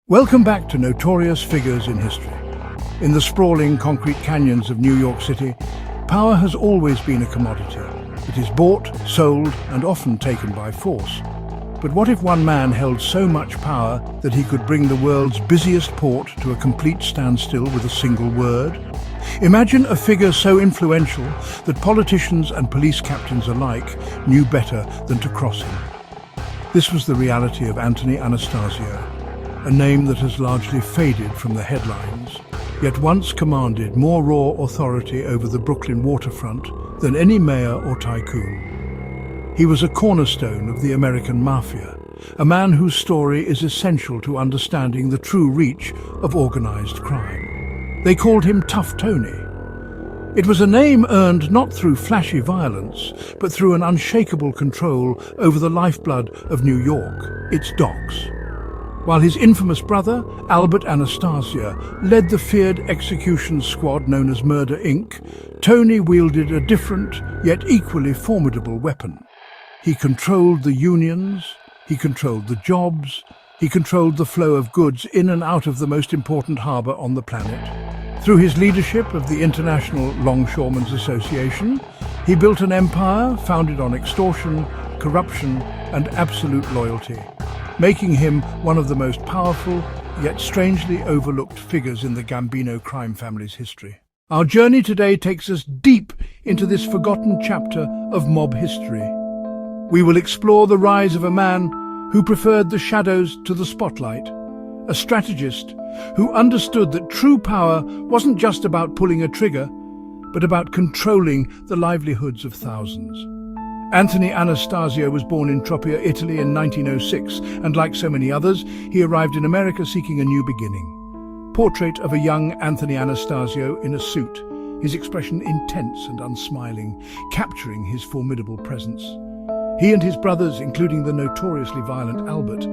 Welcome back to Notorious Figures in History. In the sprawling concrete canyons of New York City, power has always been a commodity. It is bought, sold, and often taken by force. But what if one man held so much power that he could bring the world's busiest port to a complete standstill with a single word? Imagine a figure so influential that politicians and police captains alike knew better than to cross him. This was the reality of Tony Anastasio, a name that has largely faded from the headlines, yet once commanded more raw authority over the Brooklyn waterfront than any mayor or tycoon. He was a cornerstone of the American Mafia, a man whose story is essential to understanding the true reach of organized crime. They called him Tough Tony. It was a name earned not through flashy violence, but through an unshakable control over the lifeblood of New York, its docks. While his infamous brother, Albert Anastasia, led the feared execution squad known as Murder Inc., Tony wielded a different, yet equally formidable weapon. He controlled the unions, he controlled the jobs, he controlled the flow of goods in and out of the most important harbour on the planet. Through his leadership of the International Longshoremen's Association, he built an empire founded on extortion, corruption, and absolute loyalty, making him one of the most powerful, yet strangely overlooked figures in the Gambino crime family's history. Our journey today takes us deep into this forgotten chapter of mob history. We will explore the rise of a man who preferred the shadows to the spotlight, a strategist who understood that true power wasn't just about pulling a trigger, but about controlling the livelihoods of thousands. Tony Anastasio was born in Tropea, Italy in 1906, and like so many others, he arrived in America seeking a new beginning. Portrait of a young Tony Anastasio in a suit, his expression intense and unsmiling, capturing his formidable presence. He and his brothers, including the notoriously violent Albert,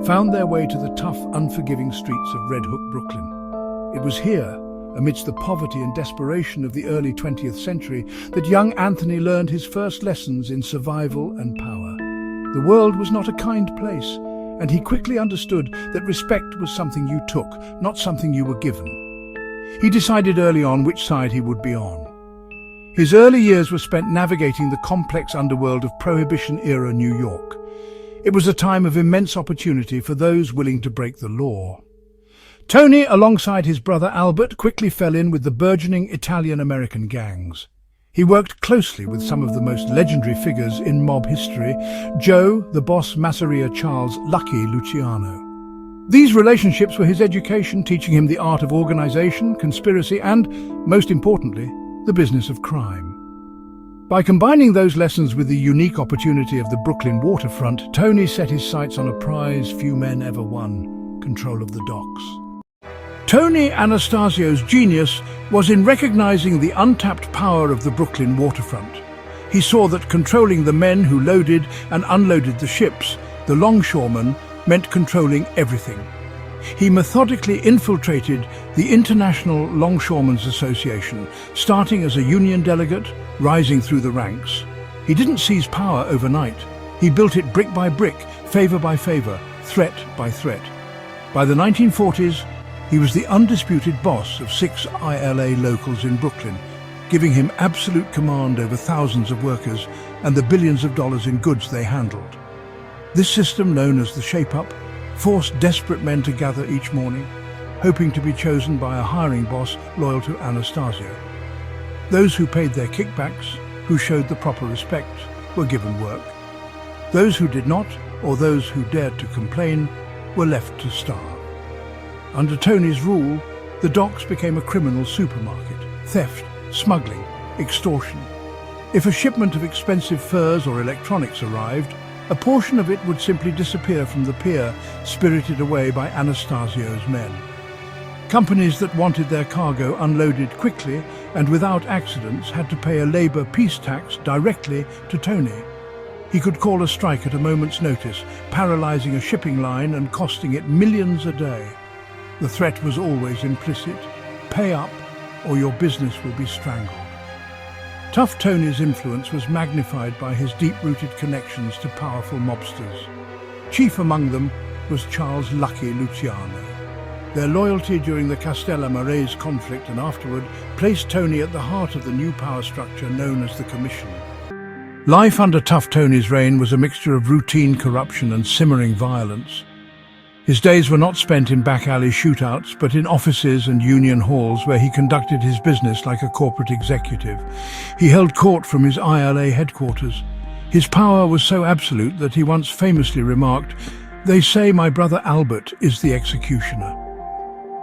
found their way to the tough, unforgiving streets of Red Hook, Brooklyn. It was here, amidst the poverty and desperation of the early 20th century, that young Tony learned his first lessons in survival and power. The world was not a kind place, and he quickly understood that respect was something you took, not something you were given. He decided early on which side he would be on. His early years were spent navigating the complex underworld of Prohibition-era New York. It was a time of immense opportunity for those willing to break the law. Tony, alongside his brother Albert, quickly fell in with the burgeoning Italian-American gangs. He worked closely with some of the most legendary figures in mob history, Joe, the boss Masseria Charles, Lucky Luciano. These relationships were his education, teaching him the art of organization, conspiracy, and, most importantly, the business of crime. By combining those lessons with the unique opportunity of the Brooklyn waterfront, Tony set his sights on a prize few men ever won: control of the docks. Tony Anastasio's genius was in recognizing the untapped power of the Brooklyn waterfront. He saw that controlling the men who loaded and unloaded the ships, the longshoremen, meant controlling everything. He methodically infiltrated the International Longshoremen's Association, starting as a union delegate, rising through the ranks. He didn't seize power overnight. He built it brick by brick, favor by favor, threat by threat. By the 1940s, he was the undisputed boss of 6 ILA locals in Brooklyn, giving him absolute command over thousands of workers and the billions of dollars in goods they handled. This system, known as the Shape-Up, forced desperate men to gather each morning, hoping to be chosen by a hiring boss loyal to Anastasio. Those who paid their kickbacks, who showed the proper respect, were given work. Those who did not, or those who dared to complain, were left to starve. Under Tony's rule, the docks became a criminal supermarket: theft, smuggling, extortion. If a shipment of expensive furs or electronics arrived, a portion of it would simply disappear from the pier, spirited away by Anastasio's men. Companies that wanted their cargo unloaded quickly and without accidents had to pay a labor peace tax directly to Tony. He could call a strike at a moment's notice, paralyzing a shipping line and costing it millions a day. The threat was always implicit: pay up or your business will be strangled. Tough Tony's influence was magnified by his deep-rooted connections to powerful mobsters. Chief among them was Charles Lucky Luciano, Their loyalty during the Castellamarese conflict and afterward placed Tony at the heart of the new power structure known as the Commission. Life under Tough Tony's reign was a mixture of routine corruption and simmering violence. His days were not spent in back-alley shootouts, but in offices and union halls where he conducted his business like a corporate executive. He held court from his ILA headquarters. His power was so absolute that he once famously remarked, "They say my brother Albert is the executioner.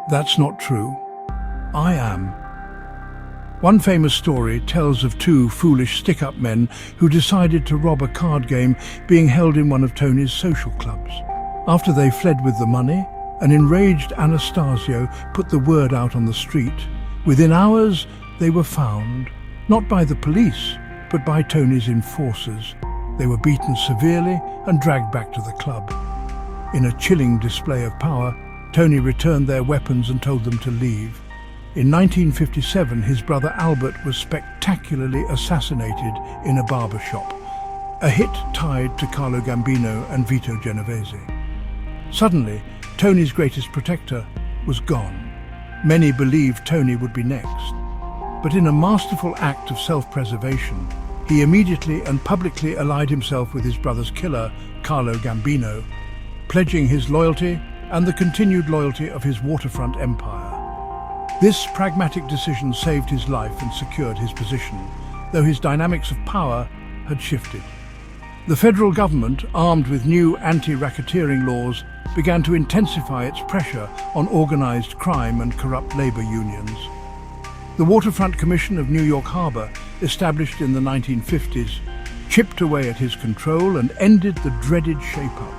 That's not true. I am." One famous story tells of two foolish stick-up men who decided to rob a card game being held in one of Tony's social clubs. After they fled with the money, an enraged Anastasio put the word out on the street. Within hours, they were found, not by the police, but by Tony's enforcers. They were beaten severely and dragged back to the club. In a chilling display of power, Tony returned their weapons and told them to leave. In 1957, his brother Albert was spectacularly assassinated in a barber shop, a hit tied to Carlo Gambino and Vito Genovese. Suddenly, Tony's greatest protector was gone. Many believed Tony would be next. But in a masterful act of self-preservation, he immediately and publicly allied himself with his brother's killer, Carlo Gambino, pledging his loyalty and the continued loyalty of his waterfront empire. This pragmatic decision saved his life and secured his position, though his dynamics of power had shifted. The federal government, armed with new anti-racketeering laws, began to intensify its pressure on organized crime and corrupt labor unions. The Waterfront Commission of New York Harbor, established in the 1950s, chipped away at his control and ended the dreaded shape-up.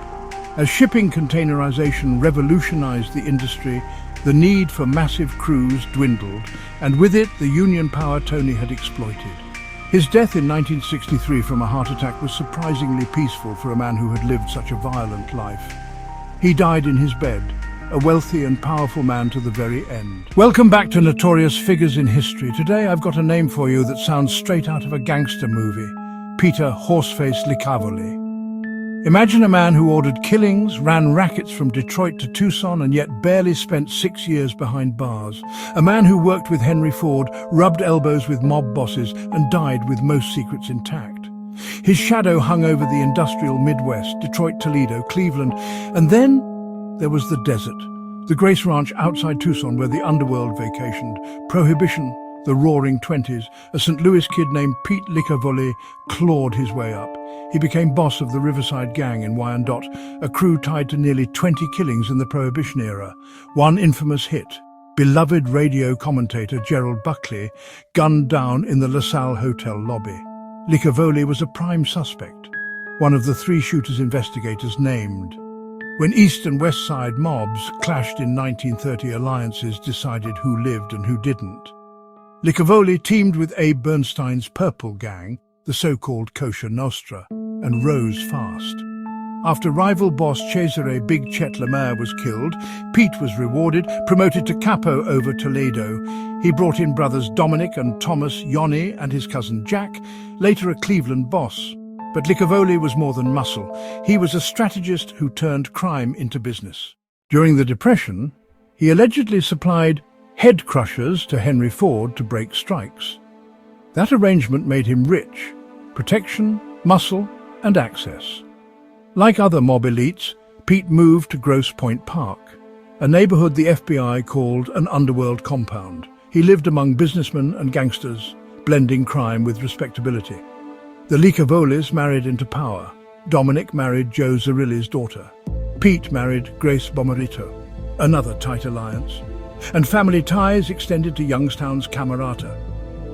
As shipping containerization revolutionized the industry, the need for massive crews dwindled, and with it the union power Tony had exploited. His death in 1963 from a heart attack was surprisingly peaceful for a man who had lived such a violent life. He died in his bed, a wealthy and powerful man to the very end. Welcome back to Notorious Figures in History. Today I've got a name for you that sounds straight out of a gangster movie. Peter Horseface Licavoli. Imagine a man who ordered killings, ran rackets from Detroit to Tucson, and yet barely spent 6 years behind bars. A man who worked with Henry Ford, rubbed elbows with mob bosses, and died with most secrets intact. His shadow hung over the industrial Midwest, Detroit, Toledo, Cleveland, and then there was the desert, the Grace Ranch outside Tucson where the Underworld vacationed, Prohibition, the Roaring Twenties. A St. Louis kid named Pete Licavoli clawed his way up. He became boss of the Riverside Gang in Wyandotte, a crew tied to nearly 20 killings in the Prohibition era. One infamous hit, beloved radio commentator Gerald Buckley, gunned down in the LaSalle Hotel lobby. Licavoli was a prime suspect, one of the 3 shooters investigators named. When East and West Side mobs clashed in 1930, alliances decided who lived and who didn't. Licavoli teamed with Abe Bernstein's Purple Gang, the so-called Kosher Nostra, and rose fast. After rival boss Cesare Big Chet Lemaire was killed, Pete was rewarded, promoted to capo over Toledo. He brought in brothers Dominic and Thomas Yoni and his cousin Jack, later a Cleveland boss. But Licavoli was more than muscle. He was a strategist who turned crime into business. During the Depression, he allegedly supplied head crushers to Henry Ford to break strikes. That arrangement made him rich: protection, muscle, and access. Like other mob elites, Pete moved to Grosse Pointe Park, a neighborhood the FBI called an underworld compound. He lived among businessmen and gangsters, blending crime with respectability. The Licavolis married into power. Dominic married Joe Zerilli's daughter. Pete married Grace Bomarito, another tight alliance. And family ties extended to Youngstown's Camerata.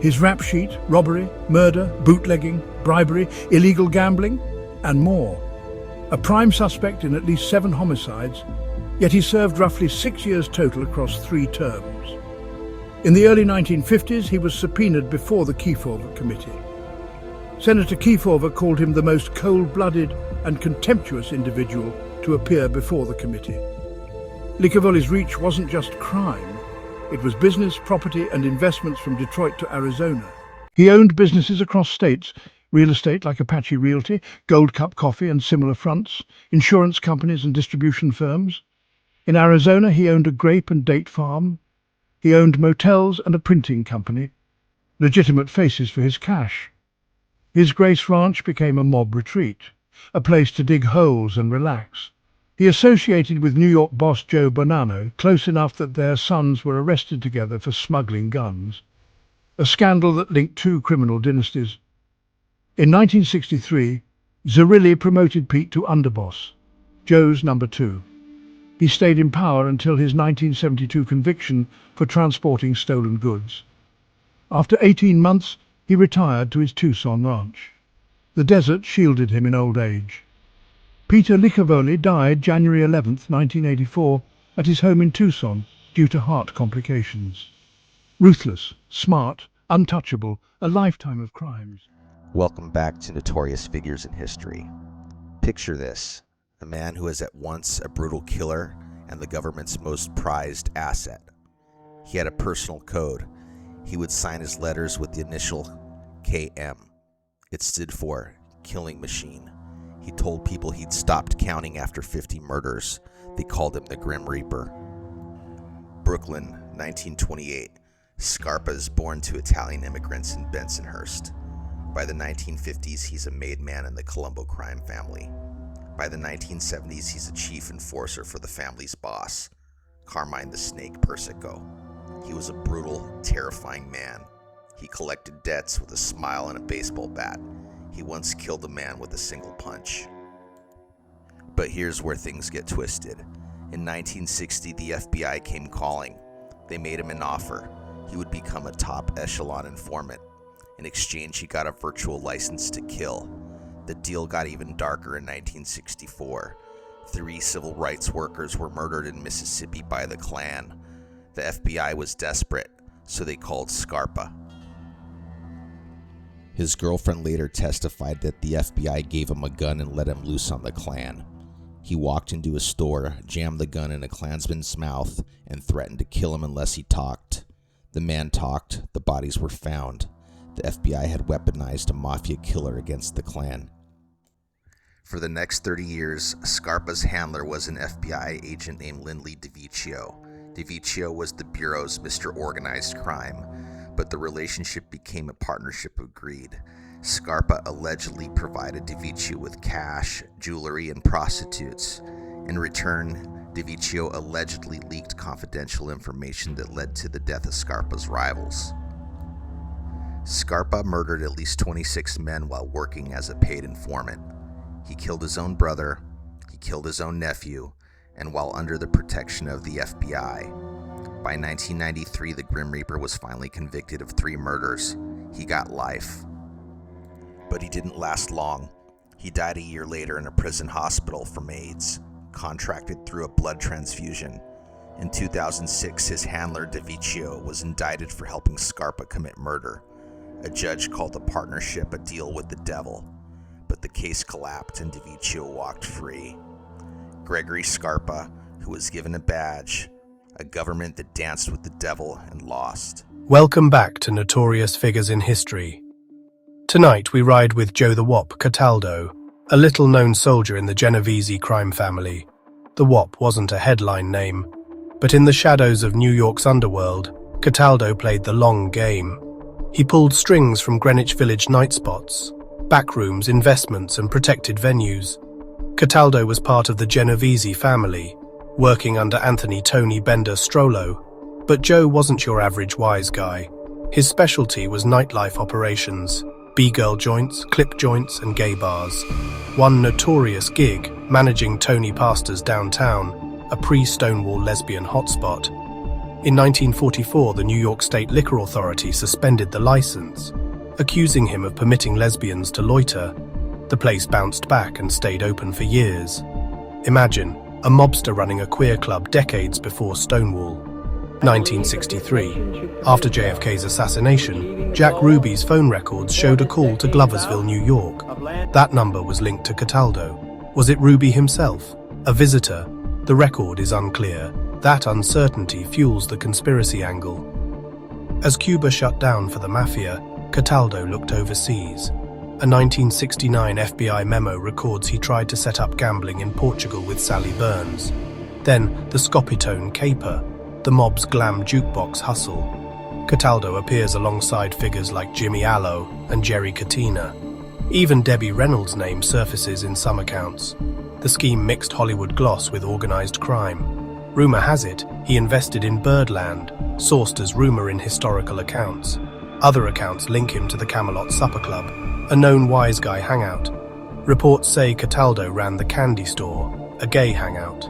His rap sheet: robbery, murder, bootlegging, bribery, illegal gambling, and more. A prime suspect in at least 7 homicides, yet he served roughly 6 years total across 3 terms. In the early 1950s, he was subpoenaed before the Kefauver Committee. Senator Kefauver called him the most cold-blooded and contemptuous individual to appear before the committee. Licavoli's reach wasn't just crime. It was business, property, and investments from Detroit to Arizona. He owned businesses across states: real estate like Apache Realty, Gold Cup Coffee and similar fronts, insurance companies and distribution firms. In Arizona, he owned a grape and date farm. He owned motels and a printing company, legitimate faces for his cash. His Grace Ranch became a mob retreat, a place to dig holes and relax. He associated with New York boss Joe Bonanno, close enough that their sons were arrested together for smuggling guns, a scandal that linked two criminal dynasties. In 1963, Zerilli promoted Pete to underboss, Joe's number two. He stayed in power until his 1972 conviction for transporting stolen goods. After 18 months, he retired to his Tucson ranch. The desert shielded him in old age. Peter Licavoli died January 11, 1984, at his home in Tucson due to heart complications. Ruthless, smart, untouchable, a lifetime of crimes. Welcome back to Notorious Figures in History. Picture this, a man who is at once a brutal killer and the government's most prized asset. He had a personal code. He would sign his letters with the initial KM. It stood for Killing Machine. He told people he'd stopped counting after 50 murders. They called him the Grim Reaper. Brooklyn, 1928. Scarpa is born to Italian immigrants in Bensonhurst. By the 1950s, he's a made man in the Colombo crime family. By the 1970s, he's a chief enforcer for the family's boss, Carmine the Snake Persico. He was a brutal, terrifying man. He collected debts with a smile and a baseball bat. He once killed a man with a single punch. But here's where things get twisted. In 1960, the FBI came calling. They made him an offer. He would become a top echelon informant. In exchange, he got a virtual license to kill. The deal got even darker in 1964. 3 civil rights workers were murdered in Mississippi by the Klan. The FBI was desperate, so they called Scarpa. His girlfriend later testified that the FBI gave him a gun and let him loose on the Klan. He walked into a store, jammed the gun in a Klansman's mouth, and threatened to kill him unless he talked. The man talked, the bodies were found. The FBI had weaponized a Mafia killer against the Klan. For the next 30 years, Scarpa's handler was an FBI agent named Lindley DeVicchio. DeVicchio was the Bureau's Mr. Organized Crime, but the relationship became a partnership of greed. Scarpa allegedly provided DeVicchio with cash, jewelry, and prostitutes. In return, DeVicchio allegedly leaked confidential information that led to the death of Scarpa's rivals. Scarpa murdered at least 26 men while working as a paid informant. He killed his own brother, he killed his own nephew, and while under the protection of the FBI. By 1993, the Grim Reaper was finally convicted of 3 murders. He got life. But he didn't last long. He died a year later in a prison hospital from AIDS, contracted through a blood transfusion. In 2006, his handler DeVicchio was indicted for helping Scarpa commit murder. A judge called the partnership a deal with the devil, but the case collapsed and DeVicchio walked free. Gregory Scarpa, who was given a badge, a government that danced with the devil and lost. Welcome back to Notorious Figures in History. Tonight we ride with Joe the Wop Cataldo, a little-known soldier in the Genovese crime family. The Wop wasn't a headline name, but in the shadows of New York's underworld, Cataldo played the long game. He pulled strings from Greenwich Village night spots, backrooms, investments, and protected venues. Cataldo was part of the Genovese family, working under Anthony Tony Bender Strollo. But Joe wasn't your average wise guy. His specialty was nightlife operations, B-girl joints, clip joints, and gay bars. One notorious gig, managing Tony Pastor's downtown, a pre-Stonewall lesbian hotspot. In 1944, the New York State Liquor Authority suspended the license, accusing him of permitting lesbians to loiter. The place bounced back and stayed open for years. Imagine, a mobster running a queer club decades before Stonewall. 1963. After JFK's assassination, Jack Ruby's phone records showed a call to Gloversville, New York. That number was linked to Cataldo. Was it Ruby himself? A visitor? The record is unclear. That uncertainty fuels the conspiracy angle. As Cuba shut down for the Mafia, Cataldo looked overseas. A 1969 FBI memo records he tried to set up gambling in Portugal with Sally Burns. Then the Scopitone caper, the mob's glam jukebox hustle. Cataldo appears alongside figures like Jimmy Allo and Jerry Katina. Even Debbie Reynolds' name surfaces in some accounts. The scheme mixed Hollywood gloss with organized crime. Rumor has it he invested in Birdland, sourced as rumor in historical accounts. Other accounts link him to the Camelot Supper Club, a known wise guy hangout. Reports say Cataldo ran the Candy Store, a gay hangout.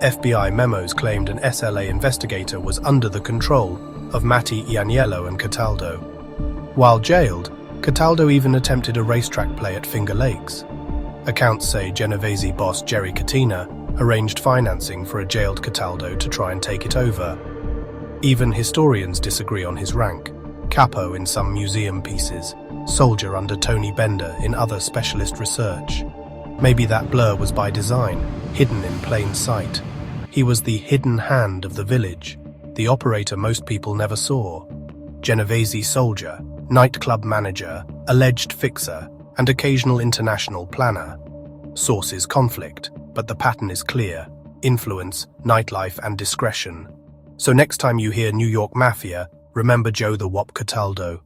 FBI memos claimed an SLA investigator was under the control of Matty Ianiello and Cataldo. While jailed, Cataldo even attempted a racetrack play at Finger Lakes. Accounts say Genovese boss Jerry Katina arranged financing for a jailed Cataldo to try and take it over. Even historians disagree on his rank. Capo in some museum pieces, soldier under Tony Bender in other specialist research. Maybe that blur was by design, hidden in plain sight. He was the hidden hand of the village, the operator most people never saw. Genovese soldier, nightclub manager, alleged fixer, and occasional international planner. Sources conflict, but the pattern is clear: influence, nightlife, and discretion. So next time you hear New York Mafia, remember Joe the Wop Cataldo,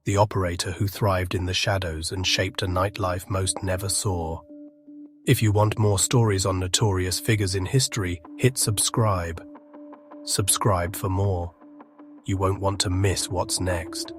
the operator who thrived in the shadows and shaped a nightlife most never saw. If you want more stories on notorious figures in history, hit subscribe. Subscribe for more. You won't want to miss what's next.